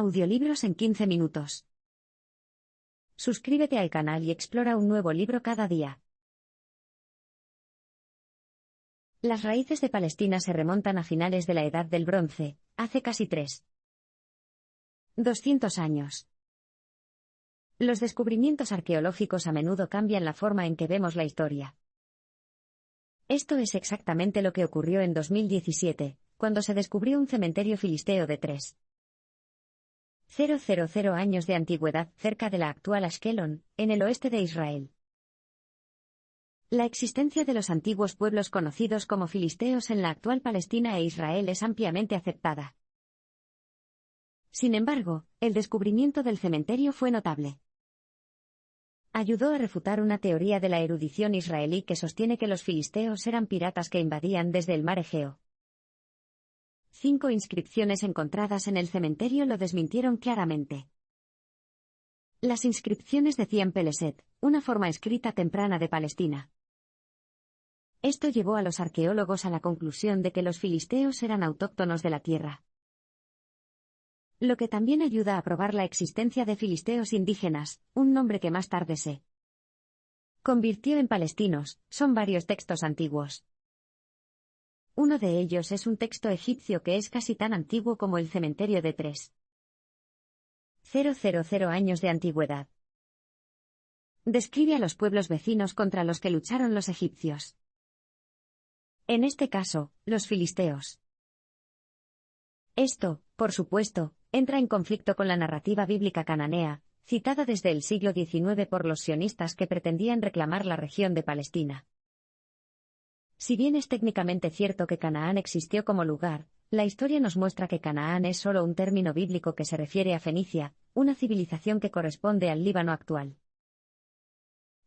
Audiolibros en 15 minutos. Suscríbete al canal y explora un nuevo libro cada día. Las raíces de Palestina se remontan a finales de la Edad del Bronce, hace casi 200 años. Los descubrimientos arqueológicos a menudo cambian la forma en que vemos la historia. Esto es exactamente lo que ocurrió en 2017, cuando se descubrió un cementerio filisteo de 3,000 años de antigüedad cerca de la actual Ashkelon, en el oeste de Israel. La existencia de los antiguos pueblos conocidos como filisteos en la actual Palestina e Israel es ampliamente aceptada. Sin embargo, el descubrimiento del cementerio fue notable. Ayudó a refutar una teoría de la erudición israelí que sostiene que los filisteos eran piratas que invadían desde el mar Egeo. 5 inscripciones encontradas en el cementerio lo desmintieron claramente. Las inscripciones decían Peleset, una forma escrita temprana de Palestina. Esto llevó a los arqueólogos a la conclusión de que los filisteos eran autóctonos de la tierra. Lo que también ayuda a probar la existencia de filisteos indígenas, un nombre que más tarde se convirtió en palestinos, son varios textos antiguos. Uno de ellos es un texto egipcio que es casi tan antiguo como el cementerio de 3,000 años de antigüedad. Describe a los pueblos vecinos contra los que lucharon los egipcios. En este caso, los filisteos. Esto, por supuesto, entra en conflicto con la narrativa bíblica cananea, citada desde el siglo XIX por los sionistas que pretendían reclamar la región de Palestina. Si bien es técnicamente cierto que Canaán existió como lugar, la historia nos muestra que Canaán es solo un término bíblico que se refiere a Fenicia, una civilización que corresponde al Líbano actual.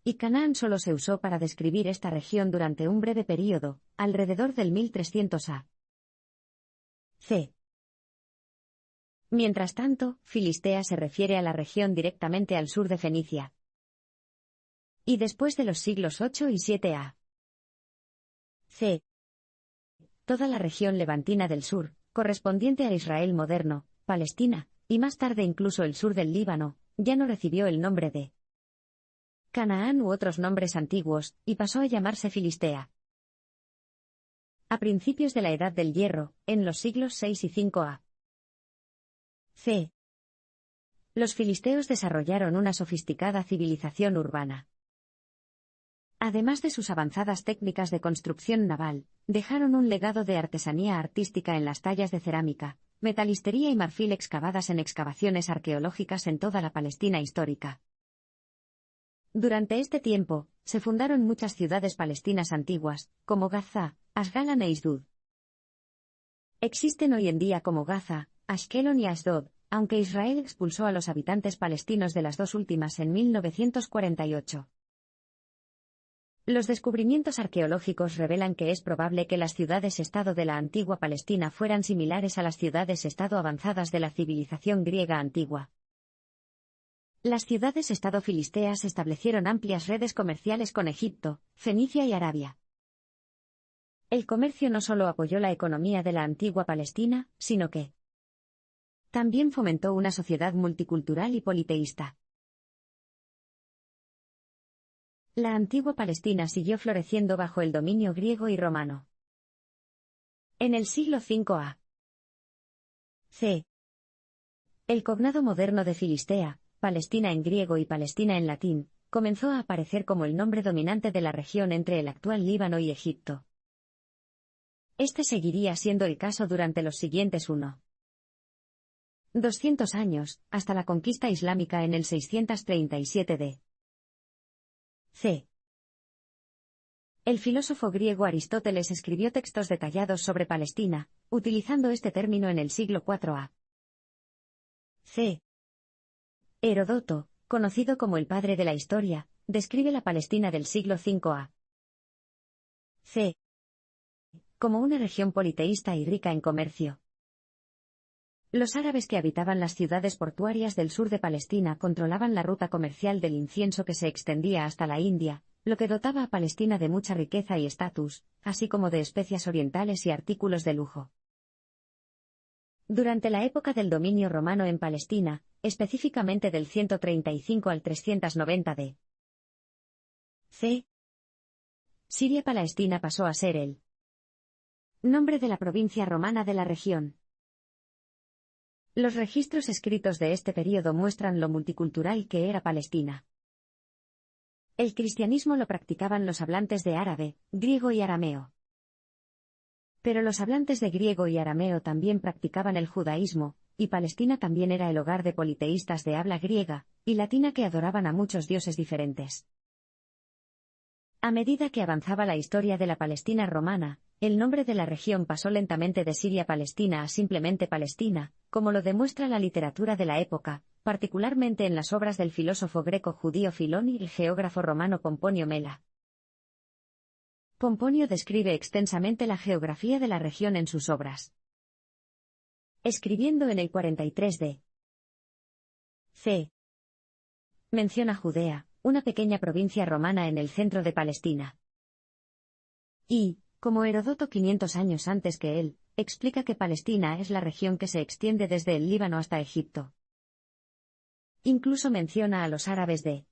Y Canaán solo se usó para describir esta región durante un breve período, alrededor del 1300 a.C. Mientras tanto, Filistea se refiere a la región directamente al sur de Fenicia. Y después de los siglos 8 y 7 a.C. Toda la región levantina del sur, correspondiente a Israel moderno, Palestina, y más tarde incluso el sur del Líbano, ya no recibió el nombre de Canaán u otros nombres antiguos, y pasó a llamarse Filistea. A principios de la Edad del Hierro, en los siglos 6 y 5 a.C., los filisteos desarrollaron una sofisticada civilización urbana. Además de sus avanzadas técnicas de construcción naval, dejaron un legado de artesanía artística en las tallas de cerámica, metalistería y marfil excavadas en excavaciones arqueológicas en toda la Palestina histórica. Durante este tiempo, se fundaron muchas ciudades palestinas antiguas, como Gaza, Ashgalon e Asdod. Existen hoy en día como Gaza, Ashkelon y Asdod, aunque Israel expulsó a los habitantes palestinos de las dos últimas en 1948. Los descubrimientos arqueológicos revelan que es probable que las ciudades-estado de la antigua Palestina fueran similares a las ciudades-estado avanzadas de la civilización griega antigua. Las ciudades-estado filisteas establecieron amplias redes comerciales con Egipto, Fenicia y Arabia. El comercio no solo apoyó la economía de la antigua Palestina, sino que también fomentó una sociedad multicultural y politeísta. La antigua Palestina siguió floreciendo bajo el dominio griego y romano. En el siglo V a.C., el cognado moderno de Filistea, Palestina en griego y Palestina en latín, comenzó a aparecer como el nombre dominante de la región entre el actual Líbano y Egipto. Este seguiría siendo el caso durante los siguientes 200 años, hasta la conquista islámica en el 637 d.C. El filósofo griego Aristóteles escribió textos detallados sobre Palestina, utilizando este término en el siglo IV a.C. Heródoto, conocido como el padre de la historia, describe la Palestina del siglo V a.C. como una región politeísta y rica en comercio. Los árabes que habitaban las ciudades portuarias del sur de Palestina controlaban la ruta comercial del incienso que se extendía hasta la India, lo que dotaba a Palestina de mucha riqueza y estatus, así como de especias orientales y artículos de lujo. Durante la época del dominio romano en Palestina, específicamente del 135 al 390 c. Siria-Palestina pasó a ser el nombre de la provincia romana de la región. Los registros escritos de este período muestran lo multicultural que era Palestina. El cristianismo lo practicaban los hablantes de árabe, griego y arameo. Pero los hablantes de griego y arameo también practicaban el judaísmo, y Palestina también era el hogar de politeístas de habla griega y latina que adoraban a muchos dioses diferentes. A medida que avanzaba la historia de la Palestina romana, el nombre de la región pasó lentamente de Siria-Palestina a simplemente Palestina, como lo demuestra la literatura de la época, particularmente en las obras del filósofo greco-judío Filón y el geógrafo romano Pomponio Mela. Pomponio describe extensamente la geografía de la región en sus obras. Escribiendo en el 43 c. menciona Judea, una pequeña provincia romana en el centro de Palestina. Y, como Heródoto 500 años antes que él, explica que Palestina es la región que se extiende desde el Líbano hasta Egipto. Incluso menciona a los árabes de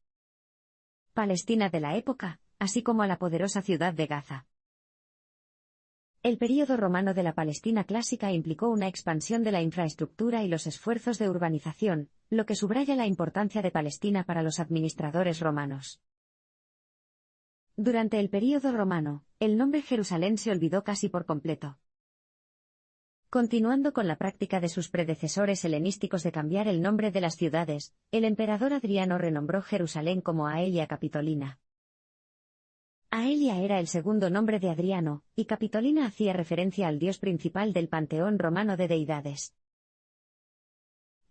Palestina de la época, así como a la poderosa ciudad de Gaza. El período romano de la Palestina clásica implicó una expansión de la infraestructura y los esfuerzos de urbanización, lo que subraya la importancia de Palestina para los administradores romanos. Durante el período romano, el nombre Jerusalén se olvidó casi por completo. Continuando con la práctica de sus predecesores helenísticos de cambiar el nombre de las ciudades, el emperador Adriano renombró Jerusalén como Aelia Capitolina. Aelia era el segundo nombre de Adriano, y Capitolina hacía referencia al dios principal del panteón romano de deidades.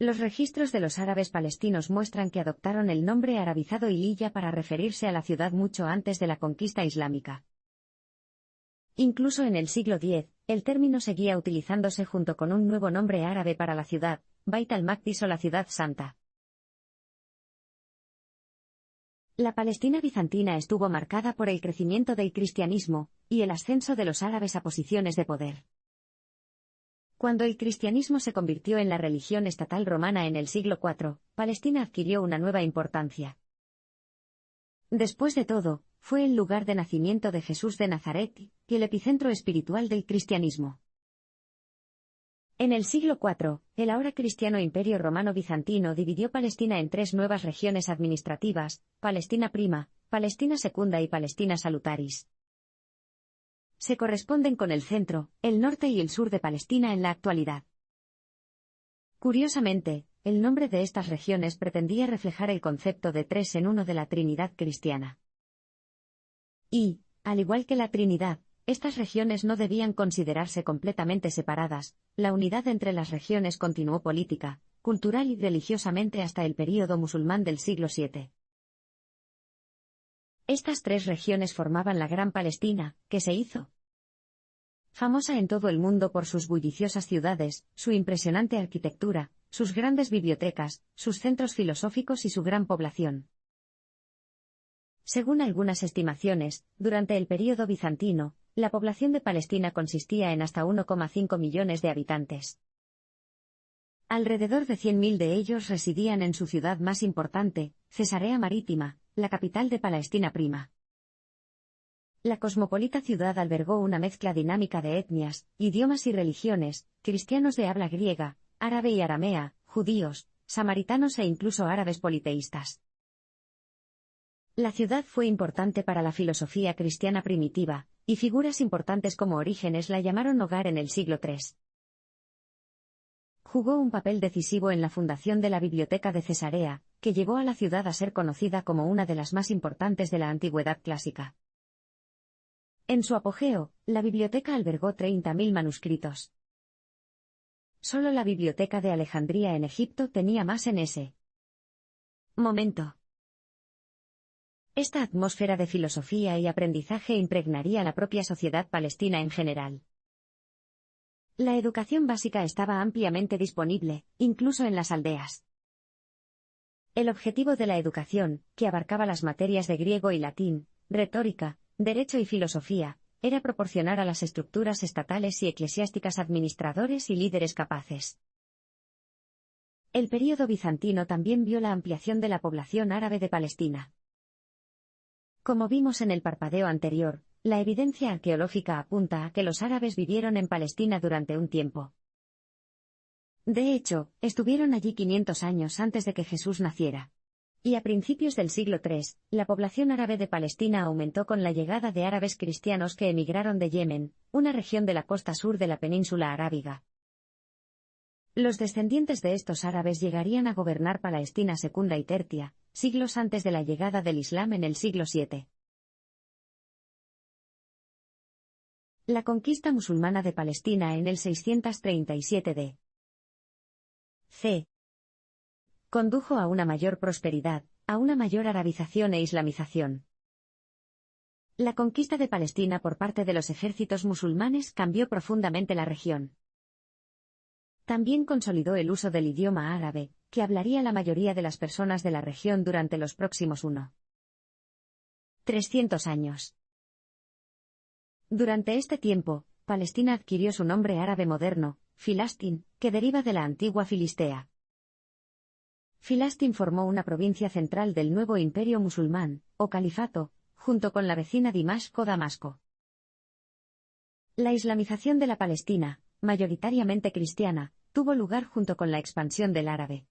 Los registros de los árabes palestinos muestran que adoptaron el nombre arabizado Hililla para referirse a la ciudad mucho antes de la conquista islámica. Incluso en el siglo X, el término seguía utilizándose junto con un nuevo nombre árabe para la ciudad, Bait al-Maqdis o la Ciudad Santa. La Palestina bizantina estuvo marcada por el crecimiento del cristianismo y el ascenso de los árabes a posiciones de poder. Cuando el cristianismo se convirtió en la religión estatal romana en el siglo IV, Palestina adquirió una nueva importancia. Después de todo, fue el lugar de nacimiento de Jesús de Nazaret y el epicentro espiritual del cristianismo. En el siglo IV, el ahora cristiano Imperio Romano Bizantino dividió Palestina en tres nuevas regiones administrativas: Palestina Prima, Palestina Secunda y Palestina Salutaris. Se corresponden con el centro, el norte y el sur de Palestina en la actualidad. Curiosamente, el nombre de estas regiones pretendía reflejar el concepto de tres en uno de la Trinidad cristiana. Y, al igual que la Trinidad, estas regiones no debían considerarse completamente separadas. La unidad entre las regiones continuó política, cultural y religiosamente hasta el período musulmán del siglo VII. Estas tres regiones formaban la Gran Palestina, que se hizo famosa en todo el mundo por sus bulliciosas ciudades, su impresionante arquitectura, sus grandes bibliotecas, sus centros filosóficos y su gran población. Según algunas estimaciones, durante el período bizantino, la población de Palestina consistía en hasta 1,5 millones de habitantes. Alrededor de 100.000 de ellos residían en su ciudad más importante, Cesarea Marítima, la capital de Palestina Prima. La cosmopolita ciudad albergó una mezcla dinámica de etnias, idiomas y religiones: cristianos de habla griega, árabe y aramea, judíos, samaritanos e incluso árabes politeístas. La ciudad fue importante para la filosofía cristiana primitiva, y figuras importantes como Orígenes la llamaron hogar en el siglo III. Jugó un papel decisivo en la fundación de la Biblioteca de Cesarea, que llevó a la ciudad a ser conocida como una de las más importantes de la antigüedad clásica. En su apogeo, la biblioteca albergó 30.000 manuscritos. Solo la Biblioteca de Alejandría en Egipto tenía más en ese momento. Esta atmósfera de filosofía y aprendizaje impregnaría la propia sociedad palestina en general. La educación básica estaba ampliamente disponible, incluso en las aldeas. El objetivo de la educación, que abarcaba las materias de griego y latín, retórica, derecho y filosofía, era proporcionar a las estructuras estatales y eclesiásticas administradores y líderes capaces. El período bizantino también vio la ampliación de la población árabe de Palestina. Como vimos en el parpadeo anterior, la evidencia arqueológica apunta a que los árabes vivieron en Palestina durante un tiempo. De hecho, estuvieron allí 500 años antes de que Jesús naciera. Y a principios del siglo III, la población árabe de Palestina aumentó con la llegada de árabes cristianos que emigraron de Yemen, una región de la costa sur de la península arábiga. Los descendientes de estos árabes llegarían a gobernar Palestina Secunda y Tertia, siglos antes de la llegada del Islam en el siglo VII. La conquista musulmana de Palestina en el 637 d.C. condujo a una mayor prosperidad, a una mayor arabización e islamización. La conquista de Palestina por parte de los ejércitos musulmanes cambió profundamente la región. También consolidó el uso del idioma árabe, que hablaría la mayoría de las personas de la región durante los próximos 300 años. Durante este tiempo, Palestina adquirió su nombre árabe moderno, Filastín, que deriva de la antigua Filistea. Filastín formó una provincia central del nuevo imperio musulmán, o califato, junto con la vecina Damasco. La islamización de la Palestina, mayoritariamente cristiana, tuvo lugar junto con la expansión del árabe.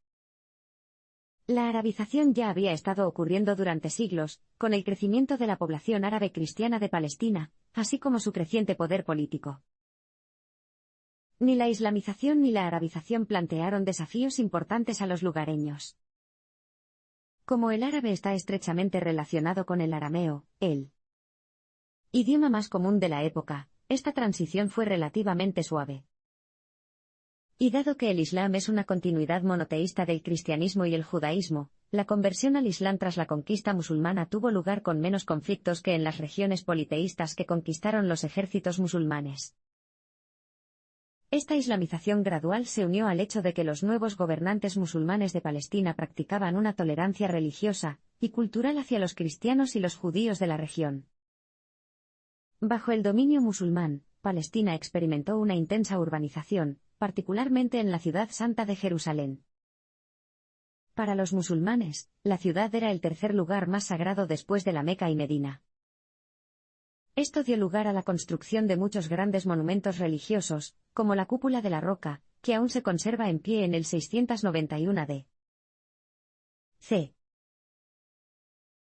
La arabización ya había estado ocurriendo durante siglos, con el crecimiento de la población árabe cristiana de Palestina, así como su creciente poder político. Ni la islamización ni la arabización plantearon desafíos importantes a los lugareños. Como el árabe está estrechamente relacionado con el arameo, el idioma más común de la época, esta transición fue relativamente suave. Y dado que el Islam es una continuidad monoteísta del cristianismo y el judaísmo, la conversión al Islam tras la conquista musulmana tuvo lugar con menos conflictos que en las regiones politeístas que conquistaron los ejércitos musulmanes. Esta islamización gradual se unió al hecho de que los nuevos gobernantes musulmanes de Palestina practicaban una tolerancia religiosa y cultural hacia los cristianos y los judíos de la región. Bajo el dominio musulmán, Palestina experimentó una intensa urbanización, particularmente en la ciudad santa de Jerusalén. Para los musulmanes, la ciudad era el tercer lugar más sagrado después de la Meca y Medina. Esto dio lugar a la construcción de muchos grandes monumentos religiosos, como la Cúpula de la Roca, que aún se conserva en pie en el 691 d.C.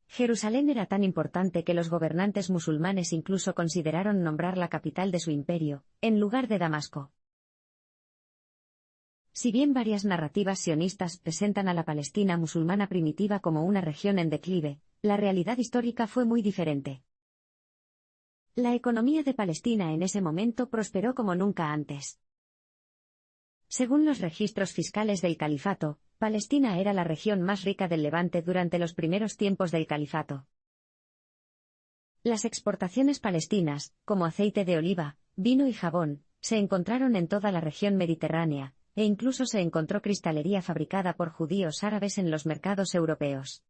Jerusalén era tan importante que los gobernantes musulmanes incluso consideraron nombrar la capital de su imperio, en lugar de Damasco. Si bien varias narrativas sionistas presentan a la Palestina musulmana primitiva como una región en declive, la realidad histórica fue muy diferente. La economía de Palestina en ese momento prosperó como nunca antes. Según los registros fiscales del califato, Palestina era la región más rica del Levante durante los primeros tiempos del califato. Las exportaciones palestinas, como aceite de oliva, vino y jabón, se encontraron en toda la región mediterránea, e incluso se encontró cristalería fabricada por judíos árabes en los mercados europeos.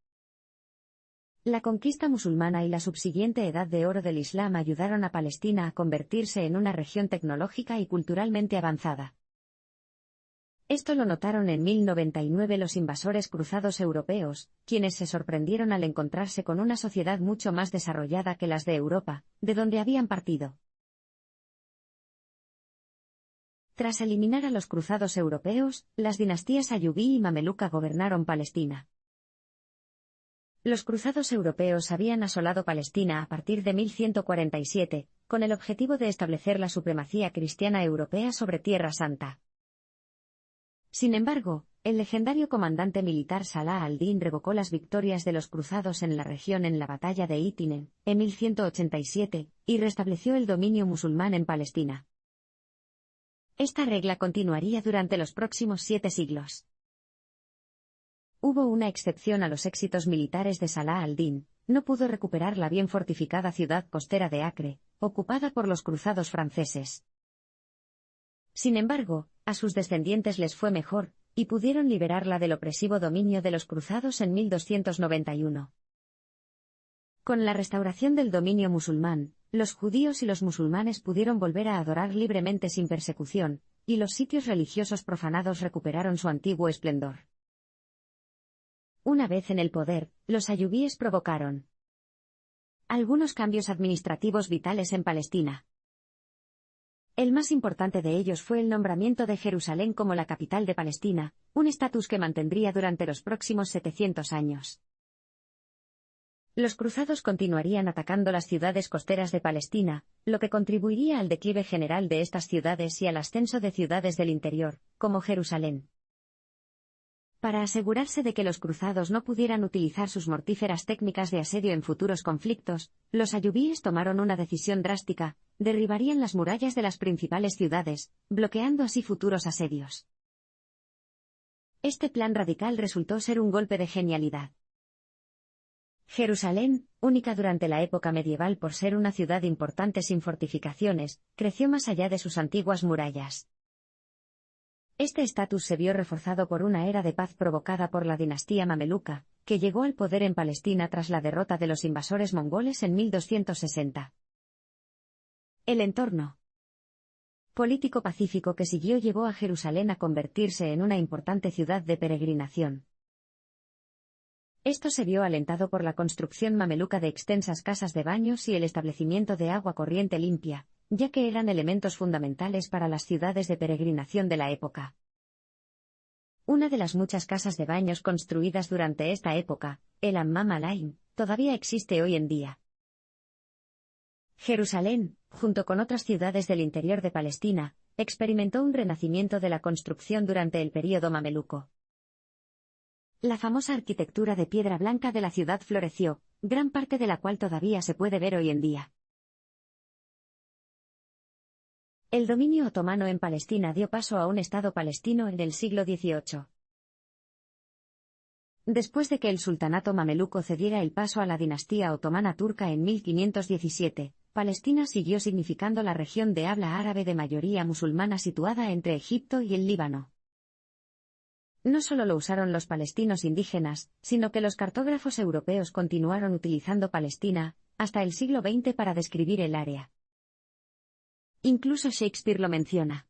La conquista musulmana y la subsiguiente Edad de Oro del Islam ayudaron a Palestina a convertirse en una región tecnológica y culturalmente avanzada. Esto lo notaron en 1099 los invasores cruzados europeos, quienes se sorprendieron al encontrarse con una sociedad mucho más desarrollada que las de Europa, de donde habían partido. Tras eliminar a los cruzados europeos, las dinastías ayubí y mameluca gobernaron Palestina. Los cruzados europeos habían asolado Palestina a partir de 1147, con el objetivo de establecer la supremacía cristiana europea sobre Tierra Santa. Sin embargo, el legendario comandante militar Salah al-Din revocó las victorias de los cruzados en la región en la batalla de Itinen, en 1187, y restableció el dominio musulmán en Palestina. Esta regla continuaría durante los próximos 7 siglos. Hubo una excepción a los éxitos militares de Salah al-Din, no pudo recuperar la bien fortificada ciudad costera de Acre, ocupada por los cruzados franceses. Sin embargo, a sus descendientes les fue mejor, y pudieron liberarla del opresivo dominio de los cruzados en 1291. Con la restauración del dominio musulmán, los judíos y los musulmanes pudieron volver a adorar libremente sin persecución, y los sitios religiosos profanados recuperaron su antiguo esplendor. Una vez en el poder, los ayubíes provocaron algunos cambios administrativos vitales en Palestina. El más importante de ellos fue el nombramiento de Jerusalén como la capital de Palestina, un estatus que mantendría durante los próximos 700 años. Los cruzados continuarían atacando las ciudades costeras de Palestina, lo que contribuiría al declive general de estas ciudades y al ascenso de ciudades del interior, como Jerusalén. Para asegurarse de que los cruzados no pudieran utilizar sus mortíferas técnicas de asedio en futuros conflictos, los ayubíes tomaron una decisión drástica: derribarían las murallas de las principales ciudades, bloqueando así futuros asedios. Este plan radical resultó ser un golpe de genialidad. Jerusalén, única durante la época medieval por ser una ciudad importante sin fortificaciones, creció más allá de sus antiguas murallas. Este estatus se vio reforzado por una era de paz provocada por la dinastía mameluca, que llegó al poder en Palestina tras la derrota de los invasores mongoles en 1260. El entorno político pacífico que siguió llevó a Jerusalén a convertirse en una importante ciudad de peregrinación. Esto se vio alentado por la construcción mameluca de extensas casas de baños y el establecimiento de agua corriente limpia, ya que eran elementos fundamentales para las ciudades de peregrinación de la época. Una de las muchas casas de baños construidas durante esta época, el Hammam al-Ain, todavía existe hoy en día. Jerusalén, junto con otras ciudades del interior de Palestina, experimentó un renacimiento de la construcción durante el período mameluco. La famosa arquitectura de piedra blanca de la ciudad floreció, gran parte de la cual todavía se puede ver hoy en día. El dominio otomano en Palestina dio paso a un Estado palestino en el siglo XVIII. Después de que el sultanato mameluco cediera el paso a la dinastía otomana turca en 1517, Palestina siguió significando la región de habla árabe de mayoría musulmana situada entre Egipto y el Líbano. No solo lo usaron los palestinos indígenas, sino que los cartógrafos europeos continuaron utilizando Palestina, hasta el siglo XX para describir el área. Incluso Shakespeare lo menciona.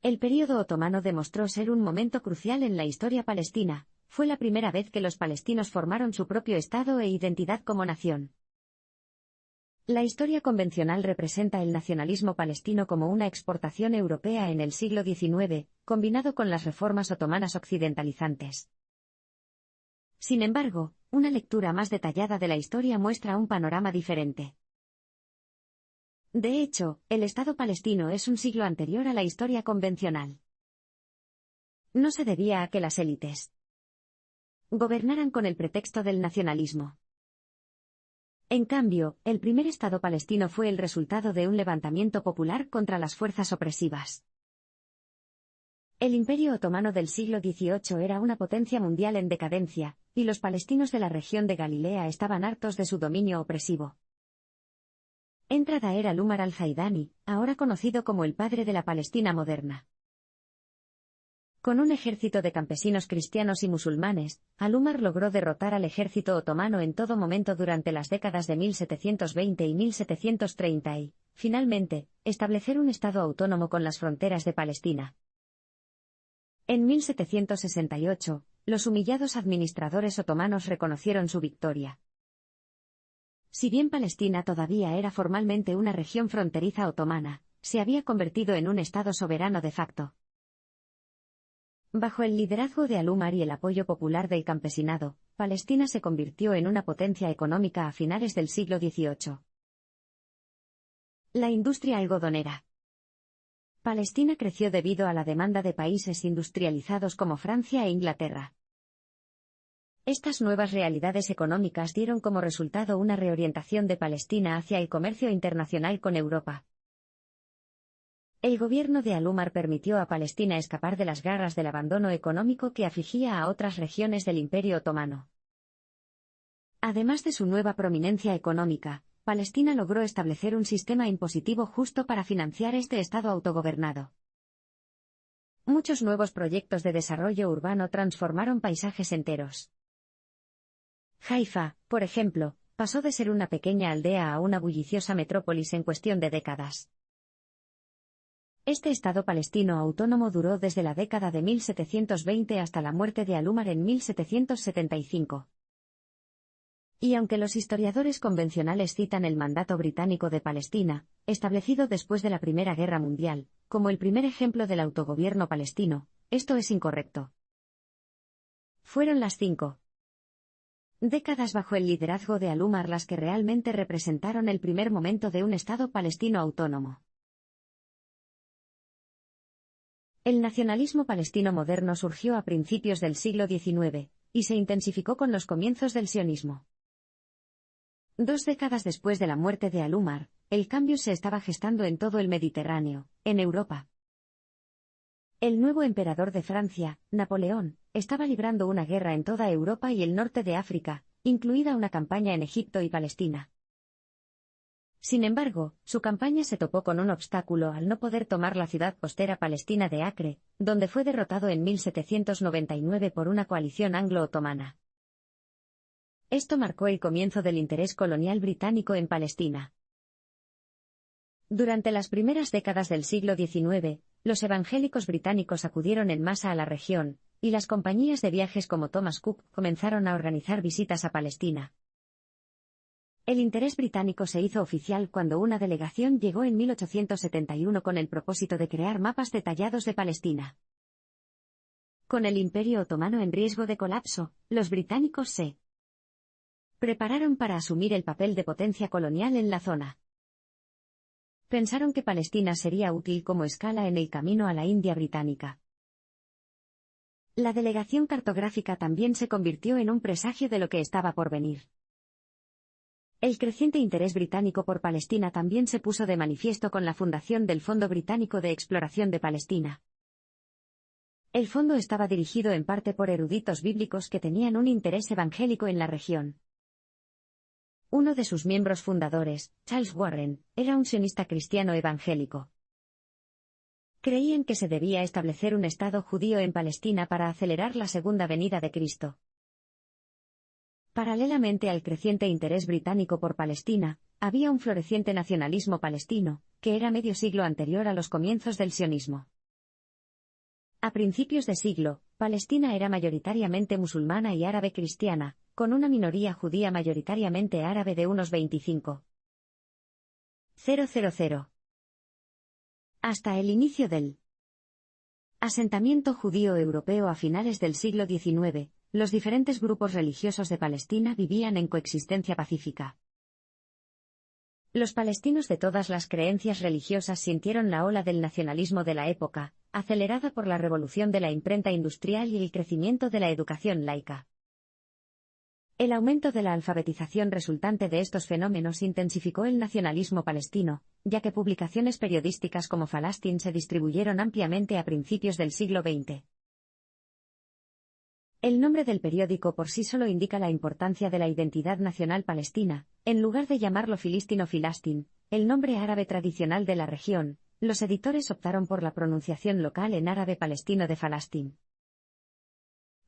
El período otomano demostró ser un momento crucial en la historia palestina, fue la primera vez que los palestinos formaron su propio Estado e identidad como nación. La historia convencional representa el nacionalismo palestino como una exportación europea en el siglo XIX, combinado con las reformas otomanas occidentalizantes. Sin embargo, una lectura más detallada de la historia muestra un panorama diferente. De hecho, el Estado palestino es un siglo anterior a la historia convencional. No se debía a que las élites gobernaran con el pretexto del nacionalismo. En cambio, el primer Estado palestino fue el resultado de un levantamiento popular contra las fuerzas opresivas. El Imperio Otomano del siglo XVIII era una potencia mundial en decadencia, y los palestinos de la región de Galilea estaban hartos de su dominio opresivo. Entra Daher al-Umar al-Zaidani, ahora conocido como el padre de la Palestina moderna. Con un ejército de campesinos cristianos y musulmanes, al-Umar logró derrotar al ejército otomano en todo momento durante las décadas de 1720 y 1730 y, finalmente, establecer un estado autónomo con las fronteras de Palestina. En 1768, los humillados administradores otomanos reconocieron su victoria. Si bien Palestina todavía era formalmente una región fronteriza otomana, se había convertido en un estado soberano de facto. Bajo el liderazgo de al-Umar y el apoyo popular del campesinado, Palestina se convirtió en una potencia económica a finales del siglo XVIII. La industria algodonera. Palestina creció debido a la demanda de países industrializados como Francia e Inglaterra. Estas nuevas realidades económicas dieron como resultado una reorientación de Palestina hacia el comercio internacional con Europa. El gobierno de al-Umar permitió a Palestina escapar de las garras del abandono económico que afligía a otras regiones del Imperio Otomano. Además de su nueva prominencia económica, Palestina logró establecer un sistema impositivo justo para financiar este Estado autogobernado. Muchos nuevos proyectos de desarrollo urbano transformaron paisajes enteros. Haifa, por ejemplo, pasó de ser una pequeña aldea a una bulliciosa metrópolis en cuestión de décadas. Este Estado palestino autónomo duró desde la década de 1720 hasta la muerte de Al-Umar en 1775. Y aunque los historiadores convencionales citan el mandato británico de Palestina, establecido después de la Primera Guerra Mundial, como el primer ejemplo del autogobierno palestino, esto es incorrecto. Fueron las 5 décadas bajo el liderazgo de Al-Umar las que realmente representaron el primer momento de un Estado palestino autónomo. El nacionalismo palestino moderno surgió a principios del siglo XIX, y se intensificó con los comienzos del sionismo. 2 décadas después de la muerte de Al-Umar, el cambio se estaba gestando en todo el Mediterráneo, en Europa. El nuevo emperador de Francia, Napoleón, estaba librando una guerra en toda Europa y el norte de África, incluida una campaña en Egipto y Palestina. Sin embargo, su campaña se topó con un obstáculo al no poder tomar la ciudad costera palestina de Acre, donde fue derrotado en 1799 por una coalición anglo-otomana. Esto marcó el comienzo del interés colonial británico en Palestina. Durante las primeras décadas del siglo XIX, los evangélicos británicos acudieron en masa a la región, y las compañías de viajes como Thomas Cook comenzaron a organizar visitas a Palestina. El interés británico se hizo oficial cuando una delegación llegó en 1871 con el propósito de crear mapas detallados de Palestina. Con el Imperio Otomano en riesgo de colapso, los británicos se prepararon para asumir el papel de potencia colonial en la zona. Pensaron que Palestina sería útil como escala en el camino a la India británica. La delegación cartográfica también se convirtió en un presagio de lo que estaba por venir. El creciente interés británico por Palestina también se puso de manifiesto con la fundación del Fondo Británico de Exploración de Palestina. El fondo estaba dirigido en parte por eruditos bíblicos que tenían un interés evangélico en la región. Uno de sus miembros fundadores, Charles Warren, era un sionista cristiano evangélico. Creían que se debía establecer un Estado judío en Palestina para acelerar la segunda venida de Cristo. Paralelamente al creciente interés británico por Palestina, había un floreciente nacionalismo palestino, que era medio siglo anterior a los comienzos del sionismo. A principios de siglo, Palestina era mayoritariamente musulmana y árabe cristiana, con una minoría judía mayoritariamente árabe de unos 25,000. Hasta el inicio del asentamiento judío europeo a finales del siglo XIX, los diferentes grupos religiosos de Palestina vivían en coexistencia pacífica. Los palestinos de todas las creencias religiosas sintieron la ola del nacionalismo de la época, acelerada por la revolución de la imprenta industrial y el crecimiento de la educación laica. El aumento de la alfabetización resultante de estos fenómenos intensificó el nacionalismo palestino, ya que publicaciones periodísticas como Falastin se distribuyeron ampliamente a principios del siglo XX. El nombre del periódico por sí solo indica la importancia de la identidad nacional palestina, en lugar de llamarlo Filistino Filastin, el nombre árabe tradicional de la región. Los editores optaron por la pronunciación local en árabe palestino de Falastin.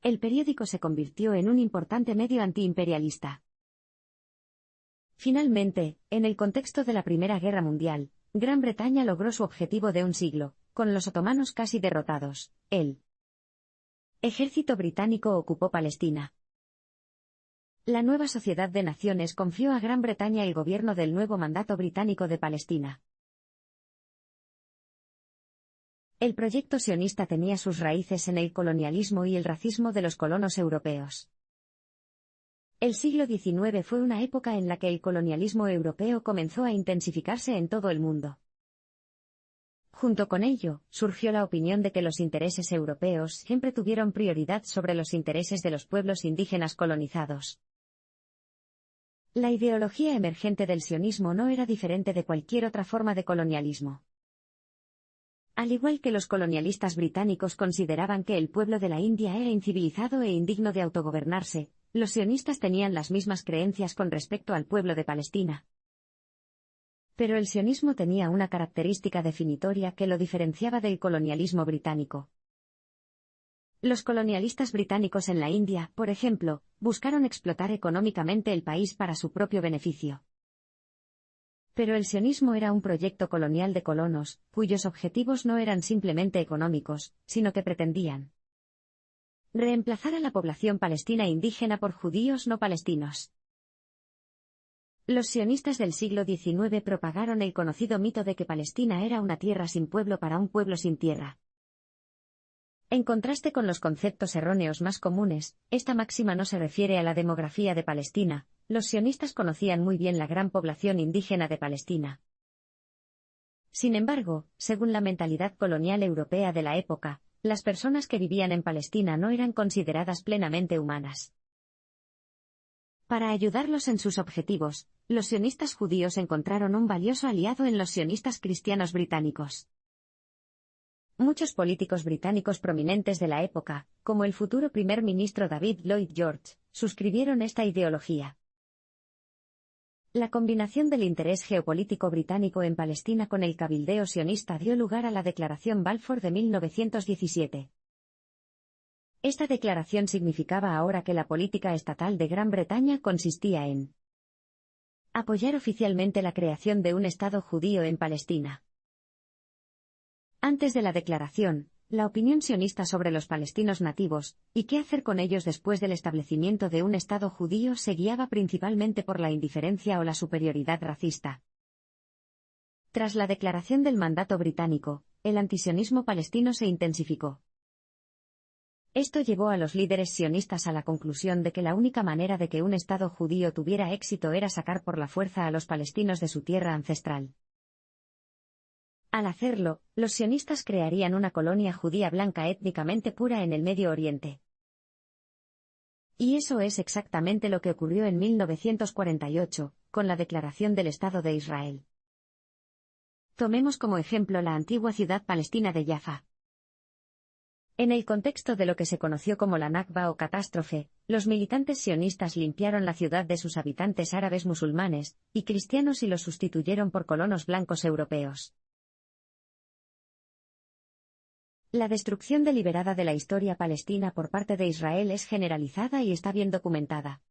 El periódico se convirtió en un importante medio antiimperialista. Finalmente, en el contexto de la Primera Guerra Mundial, Gran Bretaña logró su objetivo de un siglo, con los otomanos casi derrotados. El ejército británico ocupó Palestina. La nueva Sociedad de Naciones confió a Gran Bretaña el gobierno del nuevo mandato británico de Palestina. El proyecto sionista tenía sus raíces en el colonialismo y el racismo de los colonos europeos. El siglo XIX fue una época en la que el colonialismo europeo comenzó a intensificarse en todo el mundo. Junto con ello, surgió la opinión de que los intereses europeos siempre tuvieron prioridad sobre los intereses de los pueblos indígenas colonizados. La ideología emergente del sionismo no era diferente de cualquier otra forma de colonialismo. Al igual que los colonialistas británicos consideraban que el pueblo de la India era incivilizado e indigno de autogobernarse, los sionistas tenían las mismas creencias con respecto al pueblo de Palestina. Pero el sionismo tenía una característica definitoria que lo diferenciaba del colonialismo británico. Los colonialistas británicos en la India, por ejemplo, buscaron explotar económicamente el país para su propio beneficio. Pero el sionismo era un proyecto colonial de colonos, cuyos objetivos no eran simplemente económicos, sino que pretendían reemplazar a la población palestina indígena por judíos no palestinos. Los sionistas del siglo XIX propagaron el conocido mito de que Palestina era una tierra sin pueblo para un pueblo sin tierra. En contraste con los conceptos erróneos más comunes, esta máxima no se refiere a la demografía de Palestina. Los sionistas conocían muy bien la gran población indígena de Palestina. Sin embargo, según la mentalidad colonial europea de la época, las personas que vivían en Palestina no eran consideradas plenamente humanas. Para ayudarlos en sus objetivos, los sionistas judíos encontraron un valioso aliado en los sionistas cristianos británicos. Muchos políticos británicos prominentes de la época, como el futuro primer ministro David Lloyd George, suscribieron esta ideología. La combinación del interés geopolítico británico en Palestina con el cabildeo sionista dio lugar a la Declaración Balfour de 1917. Esta declaración significaba ahora que la política estatal de Gran Bretaña consistía en apoyar oficialmente la creación de un Estado judío en Palestina. Antes de la declaración, la opinión sionista sobre los palestinos nativos, y qué hacer con ellos después del establecimiento de un Estado judío se guiaba principalmente por la indiferencia o la superioridad racista. Tras la declaración del mandato británico, el antisionismo palestino se intensificó. Esto llevó a los líderes sionistas a la conclusión de que la única manera de que un Estado judío tuviera éxito era sacar por la fuerza a los palestinos de su tierra ancestral. Al hacerlo, los sionistas crearían una colonia judía blanca étnicamente pura en el Medio Oriente. Y eso es exactamente lo que ocurrió en 1948, con la declaración del Estado de Israel. Tomemos como ejemplo la antigua ciudad palestina de Jaffa. En el contexto de lo que se conoció como la Nakba o catástrofe, los militantes sionistas limpiaron la ciudad de sus habitantes árabes musulmanes y cristianos y los sustituyeron por colonos blancos europeos. La destrucción deliberada de la historia palestina por parte de Israel es generalizada y está bien documentada.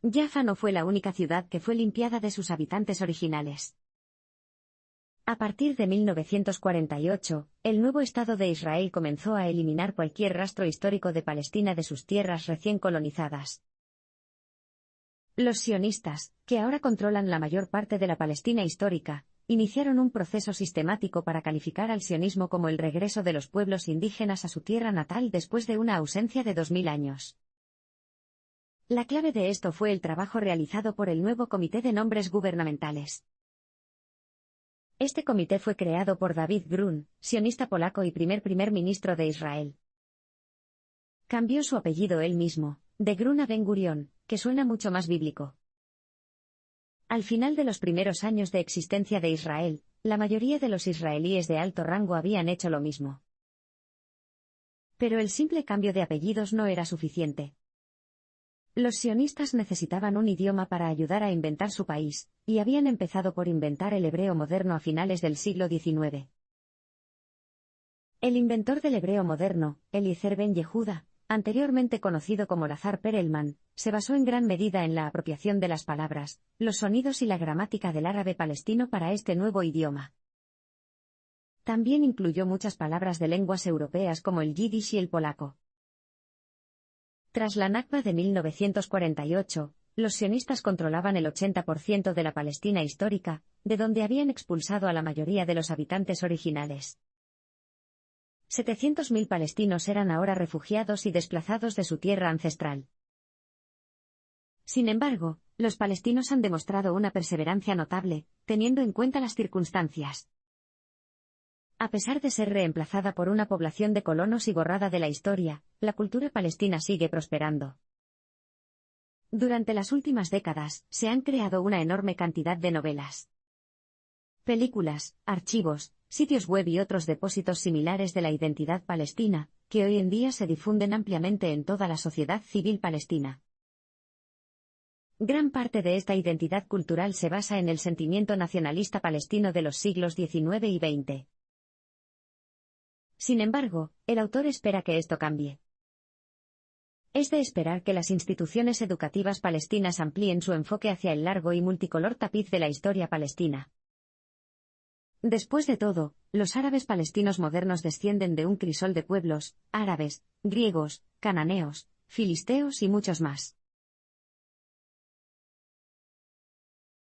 Jaffa no fue la única ciudad que fue limpiada de sus habitantes originales. A partir de 1948, el nuevo Estado de Israel comenzó a eliminar cualquier rastro histórico de Palestina de sus tierras recién colonizadas. Los sionistas, que ahora controlan la mayor parte de la Palestina histórica, iniciaron un proceso sistemático para calificar al sionismo como el regreso de los pueblos indígenas a su tierra natal después de una ausencia de 2000 años. La clave de esto fue el trabajo realizado por el nuevo Comité de Nombres Gubernamentales. Este comité fue creado por David Grun, sionista polaco y primer ministro de Israel. Cambió su apellido él mismo, de Grun a Ben Gurion, que suena mucho más bíblico. Al final de los primeros años de existencia de Israel, la mayoría de los israelíes de alto rango habían hecho lo mismo. Pero el simple cambio de apellidos no era suficiente. Los sionistas necesitaban un idioma para ayudar a inventar su país, y habían empezado por inventar el hebreo moderno a finales del siglo XIX. El inventor del hebreo moderno, Eliezer Ben Yehuda, anteriormente conocido como Lazar Perelman, se basó en gran medida en la apropiación de las palabras, los sonidos y la gramática del árabe palestino para este nuevo idioma. También incluyó muchas palabras de lenguas europeas como el yiddish y el polaco. Tras la Nakba de 1948, los sionistas controlaban el 80% de la Palestina histórica, de donde habían expulsado a la mayoría de los habitantes originales. 700.000 palestinos eran ahora refugiados y desplazados de su tierra ancestral. Sin embargo, los palestinos han demostrado una perseverancia notable, teniendo en cuenta las circunstancias. A pesar de ser reemplazada por una población de colonos y borrada de la historia, la cultura palestina sigue prosperando. Durante las últimas décadas, se han creado una enorme cantidad de novelas, películas, archivos, sitios web y otros depósitos similares de la identidad palestina, que hoy en día se difunden ampliamente en toda la sociedad civil palestina. Gran parte de esta identidad cultural se basa en el sentimiento nacionalista palestino de los siglos XIX y XX. Sin embargo, el autor espera que esto cambie. Es de esperar que las instituciones educativas palestinas amplíen su enfoque hacia el largo y multicolor tapiz de la historia palestina. Después de todo, los árabes palestinos modernos descienden de un crisol de pueblos, árabes, griegos, cananeos, filisteos y muchos más.